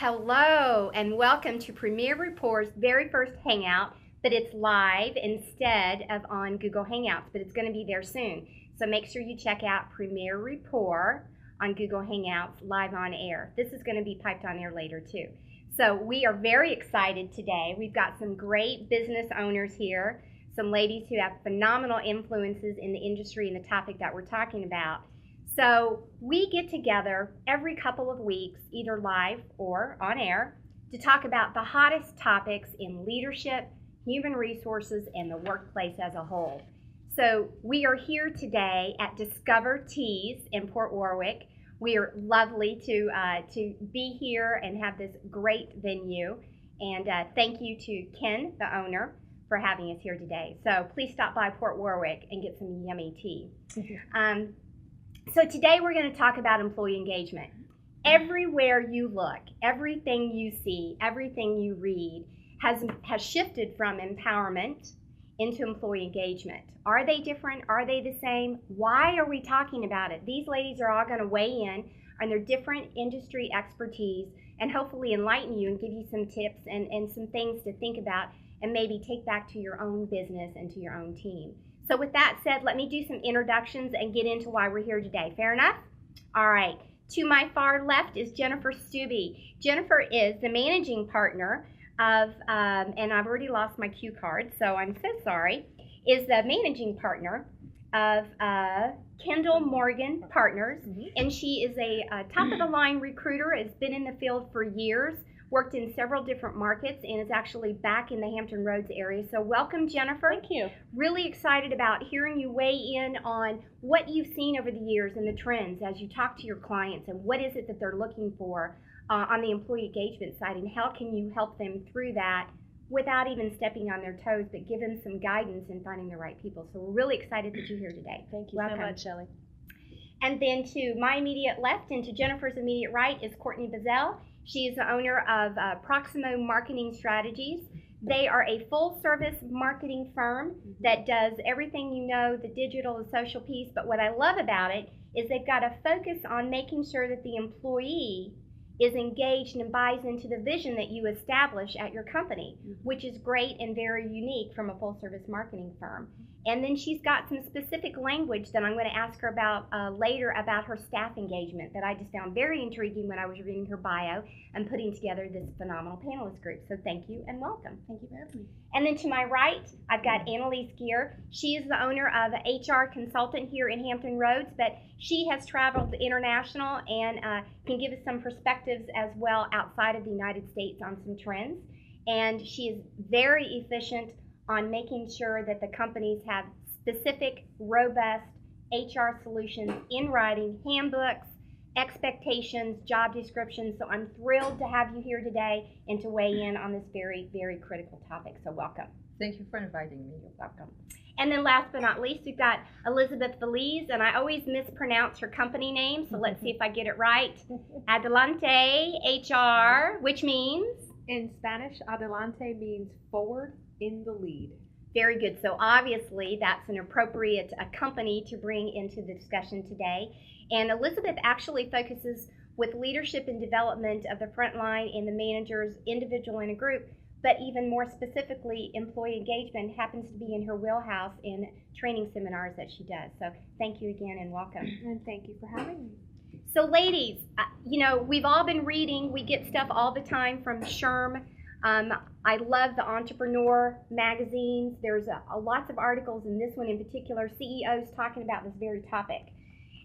Hello and welcome to Premier Report's very first Hangout, but it's live instead of on Google Hangouts, but it's going to be there soon. So make sure you check out Premier Report on Google Hangouts live on air. This is going to be piped on air later too. So we are very excited today. We've got some great business owners here, some ladies who have phenomenal influences in the industry and the topic that we're talking about. So we get together every couple of weeks, either live or on air, to talk about the hottest topics in leadership, human resources, and the workplace as a whole. So we are here today at Discover Teas in Port Warwick. We are lovely to be here and have this great venue. And thank you to Ken, the owner, for having us here today. So please stop by Port Warwick and get some yummy tea. So today we're going to talk about employee engagement. Everywhere you look, everything you see, everything you read has shifted from empowerment into employee engagement. Are they different? Are they the same? Why are we talking about it? These ladies are all going to weigh in on their different industry expertise and hopefully enlighten you and give you some tips and some things to think about and maybe take back to your own business and to your own team. So with that said, let me do some introductions and get into why we're here today. Fair enough? All right. To my far left is Jennifer Stubbe. Jennifer is the managing partner of, and I've already lost my cue card, so I'm so sorry, is the managing partner of Kendall Morgan Partners, and she is a top-of-the-line recruiter, has been in the field for years, worked in several different markets, and is actually back in the Hampton Roads area. So welcome, Jennifer. Thank you. Really excited about hearing you weigh in on what you've seen over the years and the trends as you talk to your clients and what is it that they're looking for on the employee engagement side, and how can you help them through that without even stepping on their toes, but give them some guidance in finding the right people. So we're really excited that you're here today. Thank you Welcome. so much, Shelley. And then to my immediate left and to Jennifer's immediate right is Courtney Bazell. She is the owner of Proximo Marketing Strategies. They are a full-service marketing firm that does everything you know, the digital, the social piece. But what I love about it is they've got a focus on making sure that the employee is engaged and buys into the vision that you establish at your company, which is great and very unique from a full-service marketing firm. And then she's got some specific language that I'm going to ask her about later about her staff engagement that I just found very intriguing when I was reading her bio and putting together this phenomenal panelist group. So thank you and welcome. Thank you for having me. And then to my right, I've got Annalise Gear. She is the owner of an HR consultant here in Hampton Roads, but she has traveled international and can give us some perspectives as well outside of the United States on some trends. And she is very efficient on making sure that the companies have specific, robust HR solutions in writing, handbooks, expectations, job descriptions. So I'm thrilled to have you here today and to weigh in on this very, very critical topic. So welcome. Thank you for inviting me. You're welcome. And then last but not least, we've got Elizabeth Feliz, and I always mispronounce her company name, so let's see if I get it right. Adelante HR, which means? In Spanish, adelante means forward in the lead. Very good. So obviously that's an appropriate company to bring into the discussion today. And Elizabeth actually focuses with leadership and development of the front line and the managers, individual and a group, but even more specifically, employee engagement happens to be in her wheelhouse in training seminars that she does. So thank you again and welcome. And thank you for having me. So ladies, you know, we've all been reading, we get stuff all the time from SHRM. I love the Entrepreneur magazines. There's lots of articles, in this one in particular, CEOs talking about this very topic.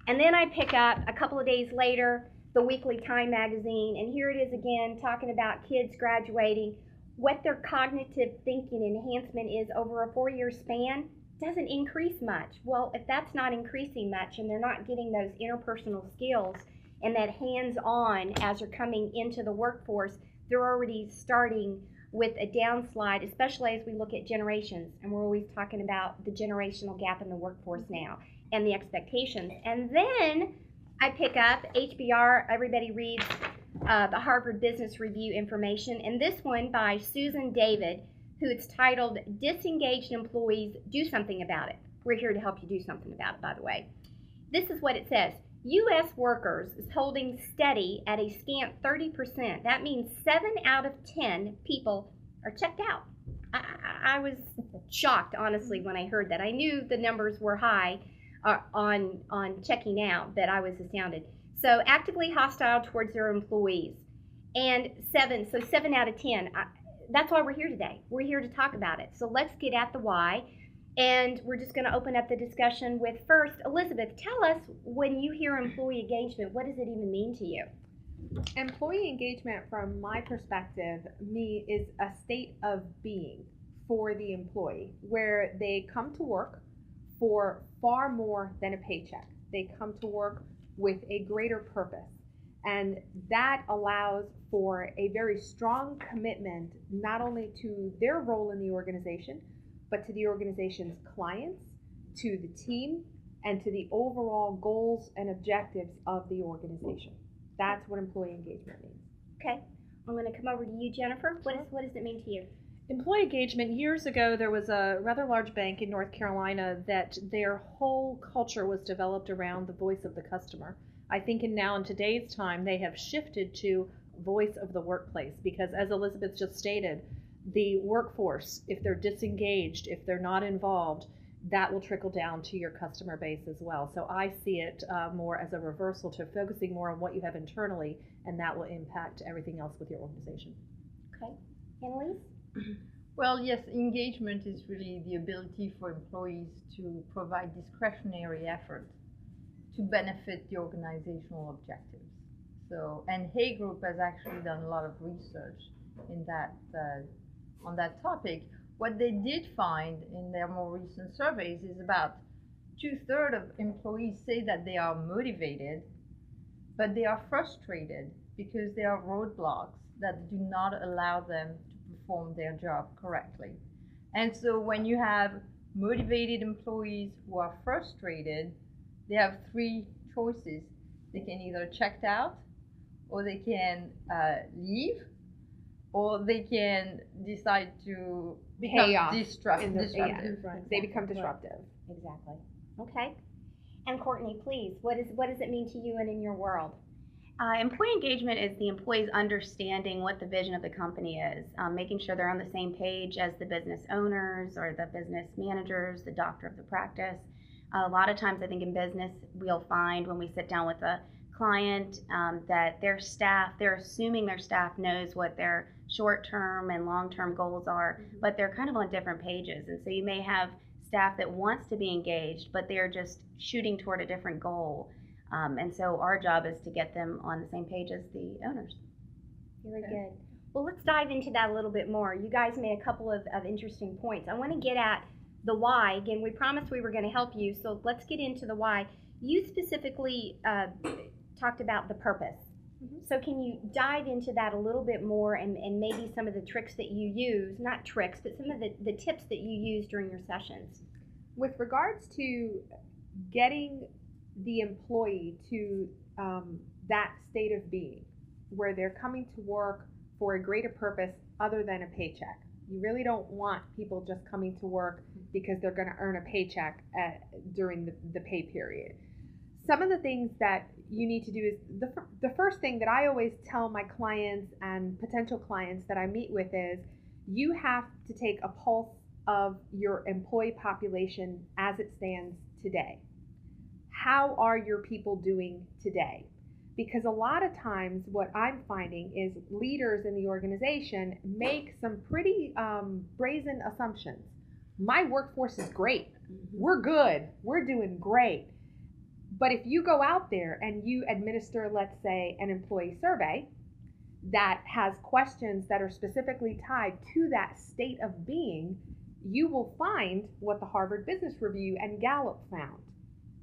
And then I pick up a couple of days later the Weekly Time magazine, and here it is again talking about kids graduating. What their cognitive thinking enhancement is over a 4-year span doesn't increase much. Well, if that's not increasing much and they're not getting those interpersonal skills and that hands-on as they're coming into the workforce, they're already starting with a downslide, especially as we look at generations. And we're always talking about the generational gap in the workforce now and the expectations. And then I pick up HBR, everybody reads the Harvard Business Review information, and this one by Susan David, who it's titled, Disengaged Employees, Do Something About It. We're here to help you do something about it, by the way. This is what it says. U.S. workers is holding steady at a scant 30%. That means 7 out of 10 people are checked out. I was shocked, honestly, when I heard that. I knew the numbers were high on checking out, but I was astounded. So actively hostile towards their employees. And 7 out of 10. That's why we're here today. We're here to talk about it. So let's get at the why. And we're just going to open up the discussion with first, Elizabeth, tell us, when you hear employee engagement, what does it even mean to you? Employee engagement, from my perspective, is a state of being for the employee, where they come to work for far more than a paycheck. They come to work with a greater purpose. And that allows for a very strong commitment, not only to their role in the organization, but to the organization's clients, to the team, and to the overall goals and objectives of the organization. That's what employee engagement means. Okay, I'm going to come over to you, Jennifer. What does it mean to you? Employee engagement, years ago, there was a rather large bank in North Carolina that their whole culture was developed around the voice of the customer. I think in today's time, they have shifted to voice of the workplace, because as Elizabeth just stated, the workforce, if they're disengaged, if they're not involved, that will trickle down to your customer base as well. So I see it more as a reversal to focusing more on what you have internally, and that will impact everything else with your organization. Okay. Annalise? Well, yes, engagement is really the ability for employees to provide discretionary effort to benefit the organizational objectives. So, and Hay Group has actually done a lot of research in that on that topic. What they did find in their more recent surveys is about 2/3 of employees say that they are motivated, but they are frustrated because there are roadblocks that do not allow them to perform their job correctly. And so when you have motivated employees who are frustrated, they have 3 choices. They can either check out, or they can leave, or they can decide to become disruptive. They become disruptive. Exactly. Okay. And Courtney, please, what does it mean to you and in your world? Employee engagement is the employees understanding what the vision of the company is, making sure they're on the same page as the business owners or the business managers, the doctor of the practice. A lot of times I think in business we'll find when we sit down with a client that their staff, they're assuming their staff knows what their short-term and long-term goals are, but they're kind of on different pages. And so you may have staff that wants to be engaged, but they're just shooting toward a different goal. And so our job is to get them on the same page as the owners. Very good. Well, let's dive into that a little bit more. You guys made a couple of interesting points. I want to get at the why. Again, we promised we were going to help you, so let's get into the why. You specifically talked about the purpose. So can you dive into that a little bit more, and maybe some of the tricks that you use, not tricks, but some of the tips that you use during your sessions? With regards to getting the employee to that state of being, where they're coming to work for a greater purpose other than a paycheck. You really don't want people just coming to work because they're going to earn a paycheck during the pay period. Some of the things that you need to do is the first thing that I always tell my clients and potential clients that I meet with is you have to take a pulse of your employee population as it stands today. How are your people doing today? Because a lot of times what I'm finding is leaders in the organization make some pretty brazen assumptions. My workforce is great. We're good. We're doing great. But if you go out there and you administer, let's say, an employee survey that has questions that are specifically tied to that state of being, you will find what the Harvard Business Review and Gallup found,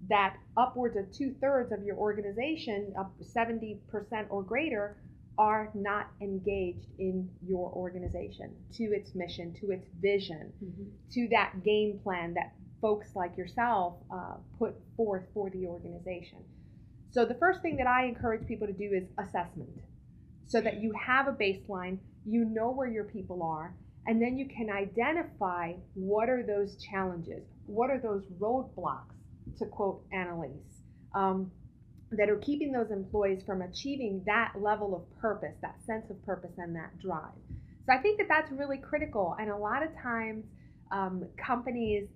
that upwards of 2/3 of your organization, up to 70% or greater, are not engaged in your organization, to its mission, to its vision, to that game plan that folks like yourself put forth for the organization. So the first thing that I encourage people to do is assessment, so that you have a baseline, you know where your people are, and then you can identify what are those challenges, what are those roadblocks, to quote Annalise. that are keeping those employees from achieving that level of purpose, that sense of purpose and that drive. So I think that that's really critical. And a lot of times companies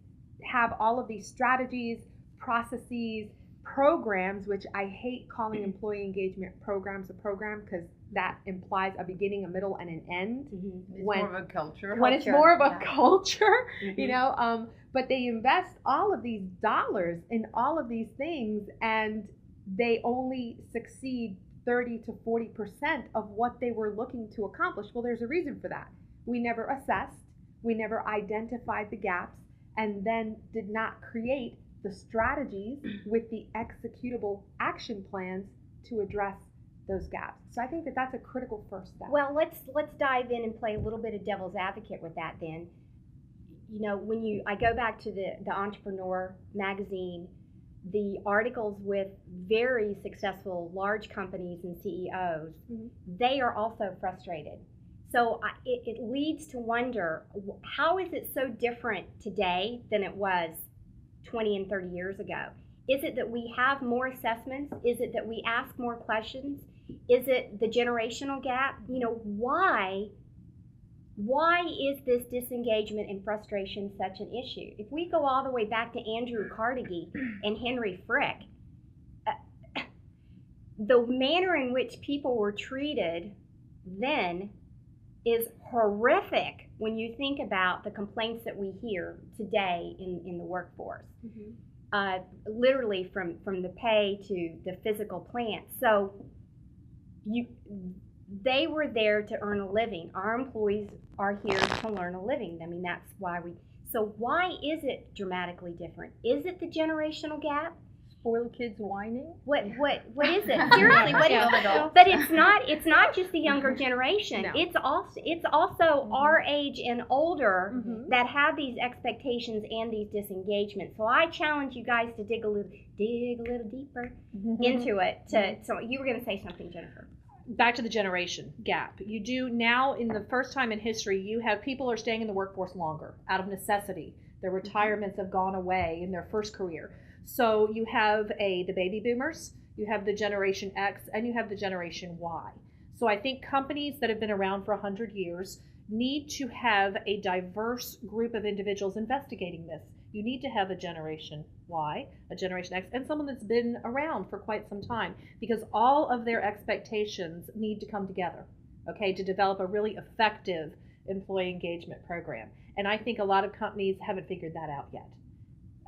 have all of these strategies, processes, programs, which I hate calling employee engagement programs a program because that implies a beginning, a middle, and an end. It's when, more of a culture. when it's more of a yeah. culture, Mhm. you know, but they invest all of these dollars in all of these things and they only succeed 30 to 40% of what they were looking to accomplish. Well, there's a reason for that. We never assessed, we never identified the gaps, and then did not create the strategies with the executable action plans to address those gaps. So I think that that's a critical first step. Well, let's dive in and play a little bit of devil's advocate with that then. You know, I go back to the Entrepreneur magazine, the articles with very successful large companies and CEOs, they are also frustrated. So it leads to wonder, how is it so different today than it was 20 and 30 years ago? Is it that we have more assessments? Is it that we ask more questions? Is it the generational gap? You know, why is this disengagement and frustration such an issue? If we go all the way back to Andrew Carnegie and Henry Frick, the manner in which people were treated then is horrific when you think about the complaints that we hear today in the workforce. Literally from the pay to the physical plant. So they were there to earn a living. Our employees are here to learn a living. I mean, that's why so why is it dramatically different? Is it the generational gap? Spoiled kids whining? What is it? Seriously, what is it? But it's not just the younger generation. No. It's also our age and older that have these expectations and these disengagements. So I challenge you guys to dig a little deeper into it. So you were going to say something, Jennifer. Back to the generation gap. You do now, in the first time in history, you have people are staying in the workforce longer out of necessity. Their retirements have gone away in their first career. So you have the baby boomers, you have the Generation X, and you have the Generation Y. So I think companies that have been around for 100 years need to have a diverse group of individuals investigating this. You need to have a Generation Y, a Generation X, and someone that's been around for quite some time, because all of their expectations need to come together, okay, to develop a really effective employee engagement program. And I think a lot of companies haven't figured that out yet.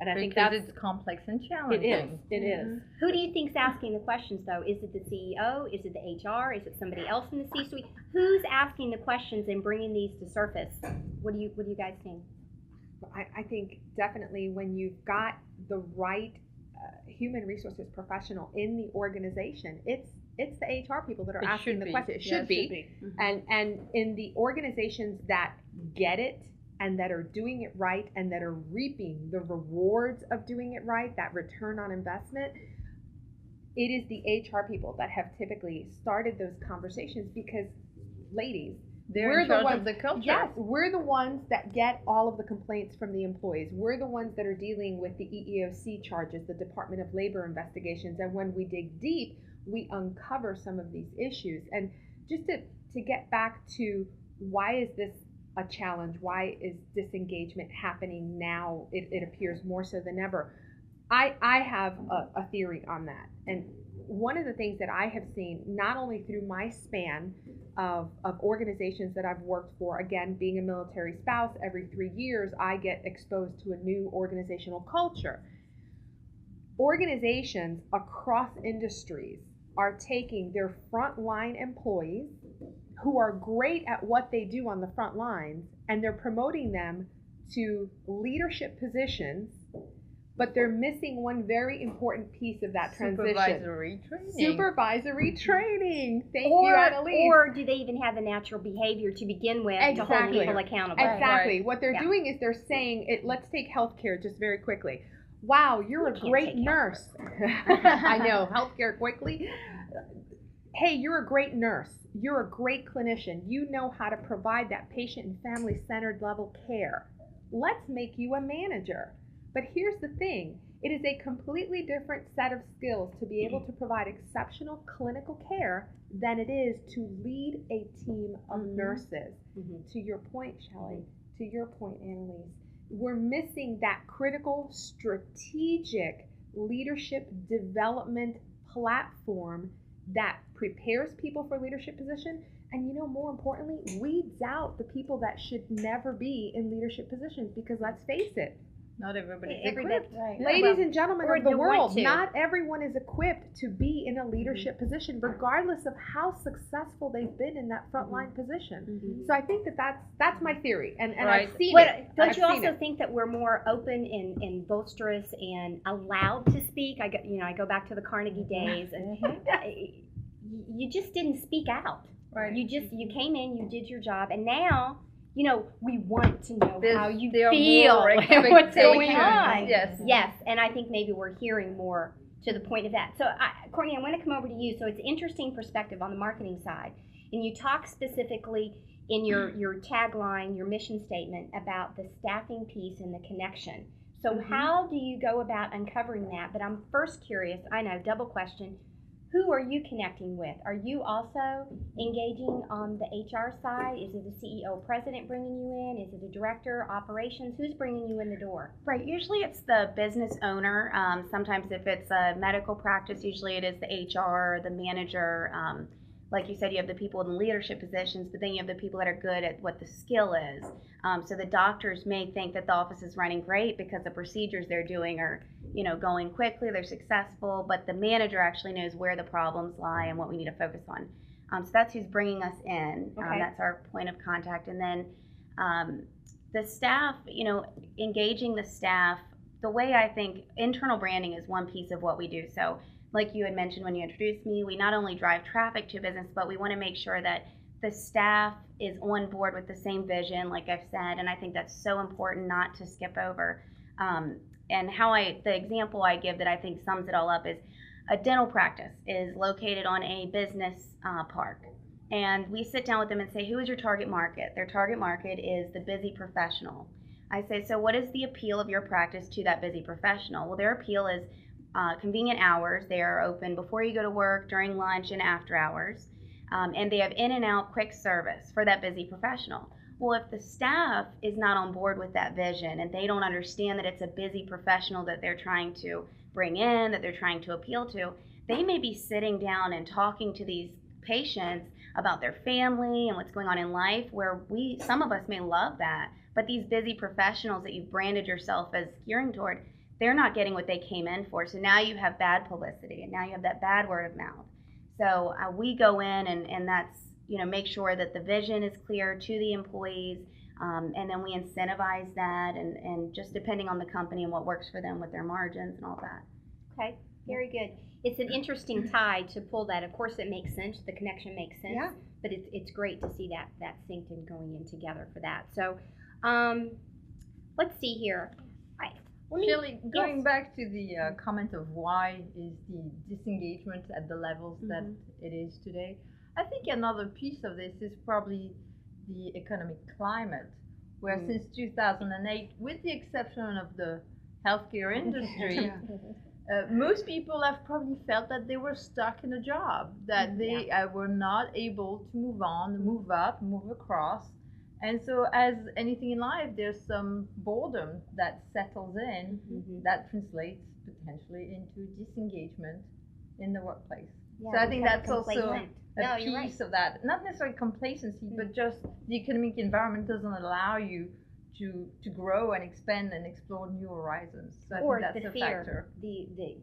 And I think because it's complex and challenging. It is. Who do you think's asking the questions, though? Is it the CEO? Is it the HR? Is it somebody else in the C-suite? Who's asking the questions and bringing these to surface? What do you guys think? I think definitely when you've got the right human resources professional in the organization, it's the HR people that are asking the questions. It should be. And in the organizations that get it and that are doing it right and that are reaping the rewards of doing it right, that return on investment, it is the HR people that have typically started those conversations because, ladies, we're in charge of the culture. Yes, we're the ones that get all of the complaints from the employees. We're the ones that are dealing with the EEOC charges, the Department of Labor investigations. And when we dig deep, we uncover some of these issues. And just to get back to why is this a challenge? Why is disengagement happening now? It appears more so than ever. I have a theory on that. And one of the things that I have seen, not only through my span of organizations that I've worked for, again, being a military spouse, every 3 years I get exposed to a new organizational culture. Organizations across industries are taking their frontline employees who are great at what they do on the front lines, and they're promoting them to leadership positions, but they're missing one very important piece of that transition. Supervisory training. Thank you, Annalise. Or do they even have the natural behavior to begin with to hold people accountable? Exactly. Right. What they're doing is they're saying, let's take healthcare just very quickly. Wow, you're a great nurse. I know, healthcare quickly. Hey, you're a great nurse. You're a great clinician. You know how to provide that patient and family-centered level care. Let's make you a manager. But here's the thing. It is a completely different set of skills to be able to provide exceptional clinical care than it is to lead a team of nurses. To your point, Shelley, to your point, Annalise, we're missing that critical strategic leadership development platform that prepares people for leadership position, and more importantly, weeds out the people that should never be in leadership positions, because let's face it, not everybody's Everybody- equipped. Right. ladies and gentlemen or of the to want world, to. not everyone is equipped to be in a leadership position, regardless of how successful they've been in that frontline position. So I think that's my theory, and Right. I've seen What, it. don't I've you seen also it. think that we're more open and boisterous and allowed to speak? I go back to the Carnegie days, and you just didn't speak out. Right. You came in, you did your job, and now we want to know how you There are feel more and what's going expectations. on. Yes. Yes, and I think maybe we're hearing more to the point of that. So, Courtney, I want to come over to you. So it's interesting perspective on the marketing side, and you talk specifically in your tagline, your mission statement about the staffing piece and the connection. So how do you go about uncovering that? But I'm first curious, I know, double question, who are you connecting with? Are you also engaging on the HR side? Is it the CEO president bringing you in? Is it a director, operations? Who's bringing you in the door? Right. Usually it's the business owner. Sometimes if it's a medical practice, usually it is the HR, the manager. Like you said, you have the people in the leadership positions, but then you have the people that are good at what the skill is. So the doctors may think that the office is running great because the procedures they're doing are, going quickly, they're successful, but the manager actually knows where the problems lie and what we need to focus on. So that's who's bringing us in. Okay. That's our point of contact. And then the staff, engaging the staff, the way I think internal branding is one piece of what we do. So like you had mentioned when you introduced me, we not only drive traffic to business, but we want to make sure that the staff is on board with the same vision, like I've said, and I think that's so important not to skip over. And the example I give that I think sums it all up is a dental practice is located on a business park. And we sit down with them and say, who is your target market? Their target market is the busy professional. I say, so what is the appeal of your practice to that busy professional? Well, their appeal is convenient hours. They are open before you go to work, during lunch, and after hours. And they have in and out quick service for that busy professional. Well, if the staff is not on board with that vision and they don't understand that it's a busy professional that they're trying to bring in, that they're trying to appeal to, they may be sitting down and talking to these patients about their family and what's going on in life, where some of us may love that, but these busy professionals that you've branded yourself as gearing toward, they're not getting what they came in for. So now you have bad publicity, and now you have that bad word of mouth. So we go in and that's, make sure that the vision is clear to the employees, and then we incentivize that, and just depending on the company and what works for them with their margins and all that. Okay, very good. It's an interesting tie to pull that. Of course, it makes sense. The connection makes sense. Yeah. But it's great to see that synced and going in together for that. So, let's see here. Shelley, going back to the comment of why is the disengagement at the levels that it is today, I think another piece of this is probably the economic climate, where since 2008, with the exception of the healthcare industry, most people have probably felt that they were stuck in a job, that they were not able to move on, move up, move across. And so, as anything in life, there's some boredom that settles in that translates potentially into disengagement in the workplace. Yeah, so I think that's also complacent. a No, you're piece of that. Not necessarily complacency, but just the economic environment doesn't allow you to grow and expand and explore new horizons. So I Or think that's the a fear, factor.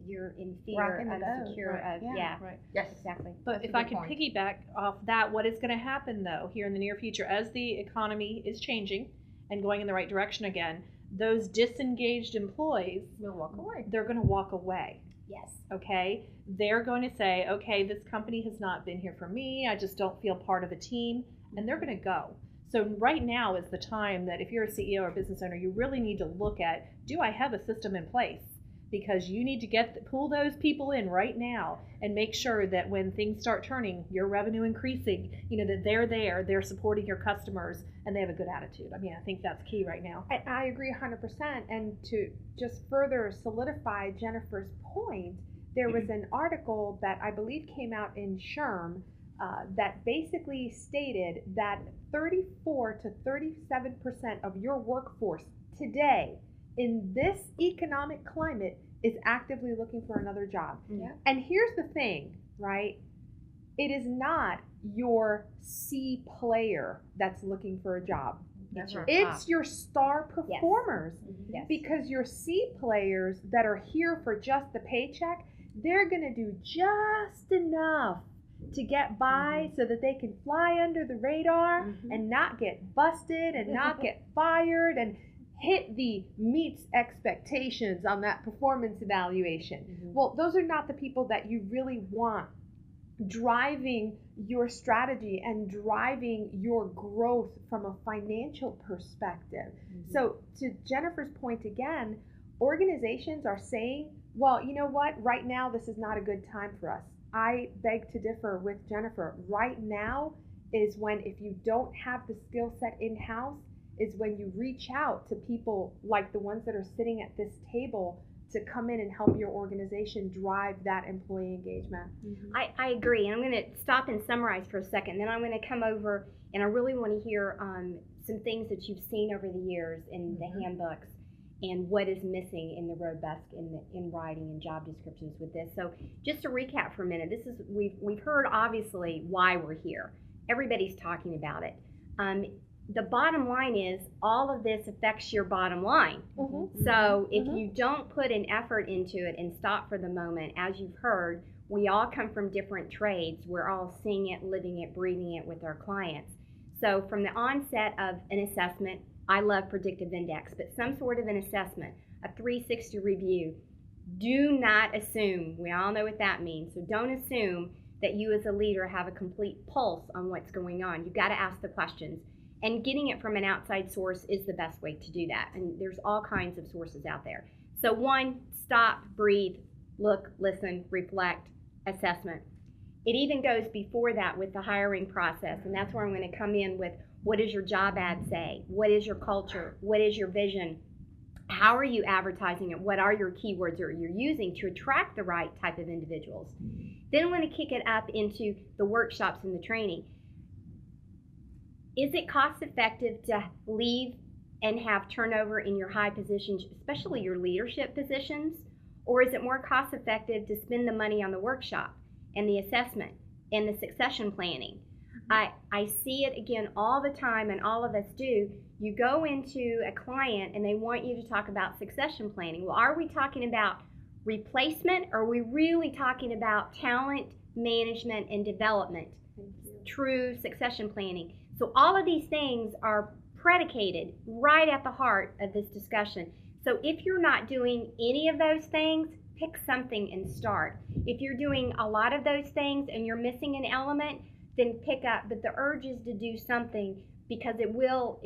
you're in fear, Rocking the boat, insecure right. of, Right. Yes. exactly. But That's if a I good could point. piggyback off that, what is going to happen though here in the near future as the economy is changing and going in the right direction again, those disengaged employees, We'll walk away. they're going to walk away. Yes. Okay, they're going to say, okay, this company has not been here for me. I just don't feel part of the team, and they're going to go. So right now is the time that if you're a CEO or business owner, you really need to look at, do I have a system in place because you need to pull those people in right now and make sure that when things start turning, your revenue increasing, that they're supporting your customers, and they have a good attitude. I mean, I think that's key right now. I agree 100%. And to just further solidify Jennifer's point, there was an article that I believe came out in SHRM that basically stated that 34 to 37% of your workforce today in this economic climate is actively looking for another job. Yeah. And here's the thing, right? It is not your C player that's looking for a job. That's your It's top. your star performers. Yes. Because your C players that are here for just the paycheck, they're going to do just enough to get by so that they can fly under the radar and not get busted and not get fired and hit the meets expectations on that performance evaluation. Well, those are not the people that you really want driving your strategy and driving your growth from a financial perspective. So to Jennifer's point again, organizations are saying, well, you know what, right now this is not a good time for us. I beg to differ with Jennifer. Right now is when, if you don't have the skill set in-house, is when you reach out to people like the ones that are sitting at this table to come in and help your organization drive that employee engagement. I agree, and I'm going to stop and summarize for a second. Then I'm going to come over, and I really want to hear some things that you've seen over the years in the handbooks and what is missing in the robust in writing and job descriptions with this. So just to recap for a minute, this is we've heard obviously why we're here. Everybody's talking about it. The bottom line is all of this affects your bottom line. So if you don't put an effort into it and stop for the moment, as you've heard, we all come from different trades. We're all seeing it, living it, breathing it with our clients. So from the onset of an assessment, I love predictive index, but some sort of an assessment, a 360 review, do not assume, we all know what that means, so don't assume that you as a leader have a complete pulse on what's going on. You've got to ask the questions. And getting it from an outside source is the best way to do that. And there's all kinds of sources out there. So one, stop, breathe, look, listen, reflect, assessment. It even goes before that with the hiring process. And that's where I'm going to come in with, what does your job ad say? What is your culture? What is your vision? How are you advertising it? What are your keywords that you're using to attract the right type of individuals? Then I'm going to kick it up into the workshops and the training. Is it cost effective to leave and have turnover in your high positions, especially your leadership positions? Or is it more cost effective to spend the money on the workshop and the assessment and the succession planning? I see it again all the time, and all of us do. You go into a client and they want you to talk about succession planning. Well, are we talking about replacement, or are we really talking about talent management and development? True succession planning. So all of these things are predicated right at the heart of this discussion. So if you're not doing any of those things, pick something and start. If you're doing a lot of those things and you're missing an element, then pick up. But the urge is to do something, because it will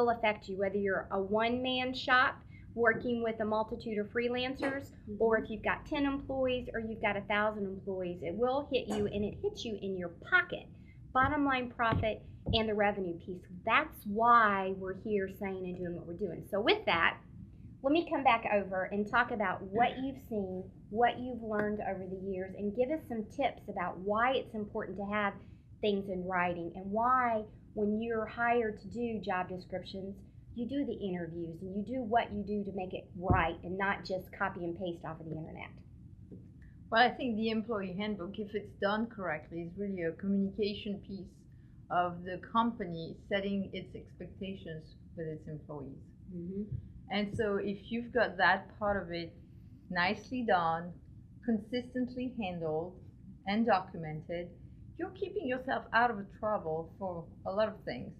affect you, whether you're a one-man shop working with a multitude of freelancers, or if you've got 10 employees or you've got 1,000 employees. It will hit you, and it hits you in your pocket. Bottom line profit and the revenue piece. That's why we're here saying and doing what we're doing. So with that, let me come back over and talk about what you've seen, what you've learned over the years, and give us some tips about why it's important to have things in writing, and why when you're hired to do job descriptions, you do the interviews and you do what you do to make it right and not just copy and paste off of the internet. Well, I think the employee handbook, if it's done correctly, is really a communication piece of the company setting its expectations with its employees. And so if you've got that part of it nicely done, consistently handled, and documented, you're keeping yourself out of trouble for a lot of things.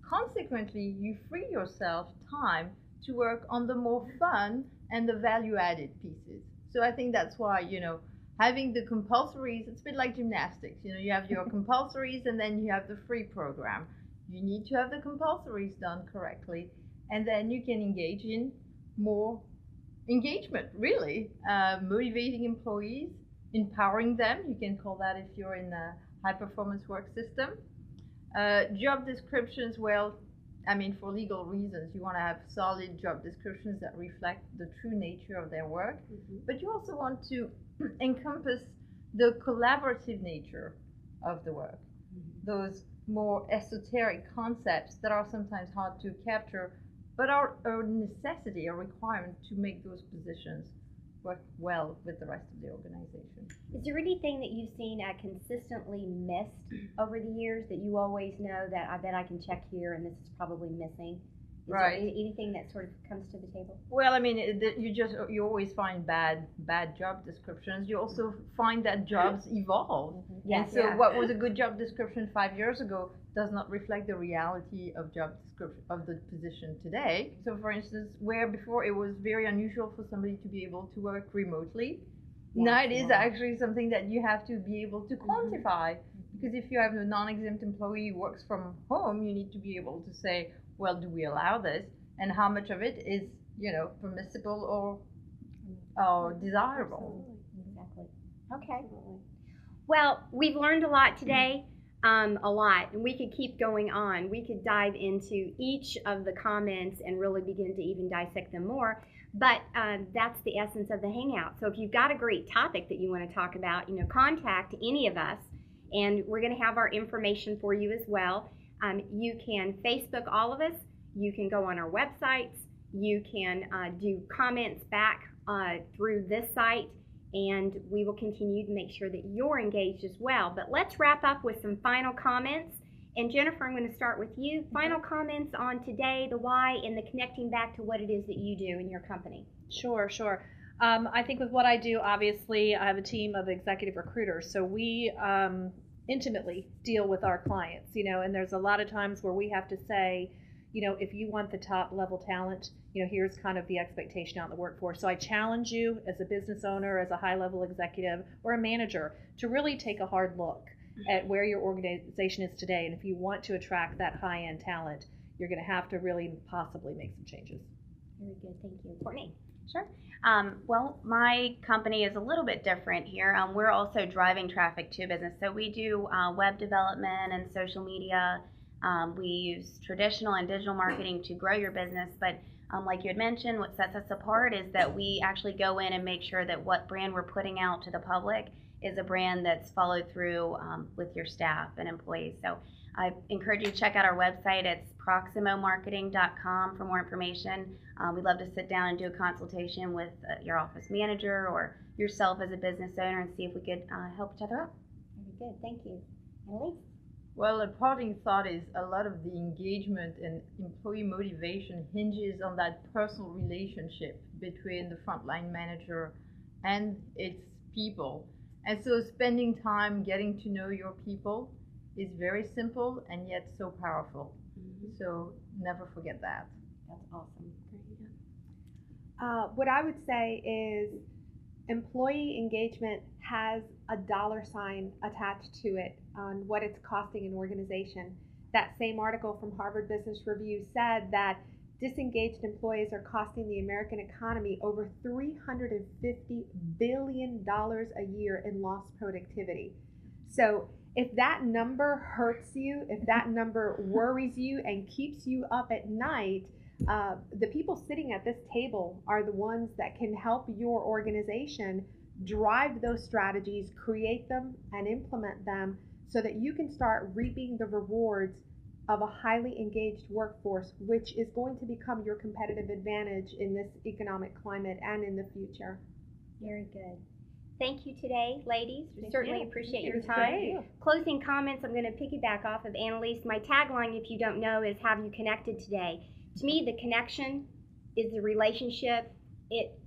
Consequently, you free yourself time to work on the more fun and the value-added pieces. So I think that's why, having the compulsories, it's a bit like gymnastics. You have your compulsories and then you have the free program. You need to have the compulsories done correctly, and then you can engage in more engagement, really, motivating employees, empowering them. You can call that if you're in a high performance work system. Job descriptions, well, I mean, for legal reasons, you want to have solid job descriptions that reflect the true nature of their work, but you also want to encompass the collaborative nature of the work, those more esoteric concepts that are sometimes hard to capture, but are a necessity, a requirement to make those positions work well with the rest of the organization. Is there anything that you've seen consistently missed over the years that you always know that I bet I can check here and this is probably missing? Is Right. there anything that sort of comes to the table? Well, I mean, you always find bad job descriptions. You also find that jobs evolve. Yes. And so what was a good job description 5 years ago does not reflect the reality of job description of the position today. So for instance, where before it was very unusual for somebody to be able to work remotely, now it is actually something that you have to be able to quantify. Because if you have a non-exempt employee who works from home, you need to be able to say, well, do we allow this? And how much of it is, permissible or desirable? Exactly. Okay. Well, we've learned a lot today, a lot, and we could keep going on. We could dive into each of the comments and really begin to even dissect them more. But that's the essence of the Hangout. So if you've got a great topic that you want to talk about, contact any of us, and we're going to have our information for you as well. You can Facebook all of us. You can go on our websites. You can do comments back through this site, and we will continue to make sure that you're engaged as well. But let's wrap up with some final comments. And Jennifer, I'm going to start with you. Final comments on today, the why, and the connecting back to what it is that you do in your company. Sure. I think with what I do, obviously, I have a team of executive recruiters. So we intimately deal with our clients, and there's a lot of times where we have to say, if you want the top level talent, here's kind of the expectation out in the workforce. So I challenge you as a business owner, as a high level executive or a manager to really take a hard look at where your organization is today. And if you want to attract that high end talent, you're going to have to really possibly make some changes. Very good. Thank you. Courtney? Sure. Well, my company is a little bit different here. We're also driving traffic to business. So we do web development and social media. We use traditional and digital marketing to grow your business. But like you had mentioned, what sets us apart is that we actually go in and make sure that what brand we're putting out to the public is a brand that's followed through with your staff and employees. So I encourage you to check out our website. It's proximomarketing.com for more information. We'd love to sit down and do a consultation with your office manager or yourself as a business owner and see if we could help each other out. Very good. Thank you. Annalise? Well, a parting thought is a lot of the engagement and employee motivation hinges on that personal relationship between the frontline manager and its people. And so spending time getting to know your people is very simple and yet so powerful. So never forget that. That's awesome. What I would say is employee engagement has a dollar sign attached to it on what it's costing an organization. That same article from Harvard Business Review said that disengaged employees are costing the American economy over $350 billion a year in lost productivity. So if that number hurts you, if that number worries you and keeps you up at night, the people sitting at this table are the ones that can help your organization drive those strategies, create them, and implement them so that you can start reaping the rewards of a highly engaged workforce, which is going to become your competitive advantage in this economic climate and in the future. Very good. Thank you today, ladies. We certainly appreciate your It was time. great. Closing comments, I'm going to piggyback off of Annalise. My tagline, if you don't know, is have you connected today? To me, the connection is the relationship. It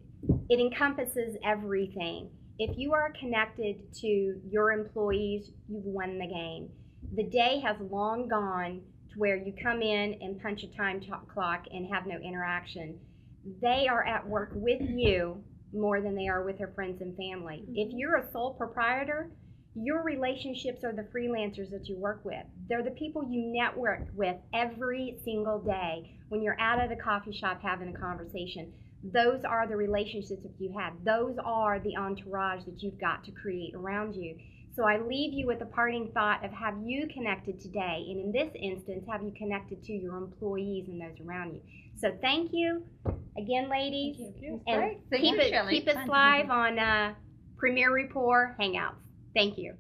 encompasses everything. If you are connected to your employees, you've won the game. The day has long gone to where you come in and punch a time clock and have no interaction. They are at work with you more than they are with their friends and family. If you're a sole proprietor, your relationships are the freelancers that you work with. They're the people you network with every single day when you're out at a coffee shop having a conversation. Those are the relationships that you have. Those are the entourage that you've got to create around you. So I leave you with a parting thought of, have you connected today? And in this instance, have you connected to your employees and those around you? So thank you again, ladies. Thank you. And Thank keep you, Shelley. us live on Premier Rapport Hangouts. Thank you.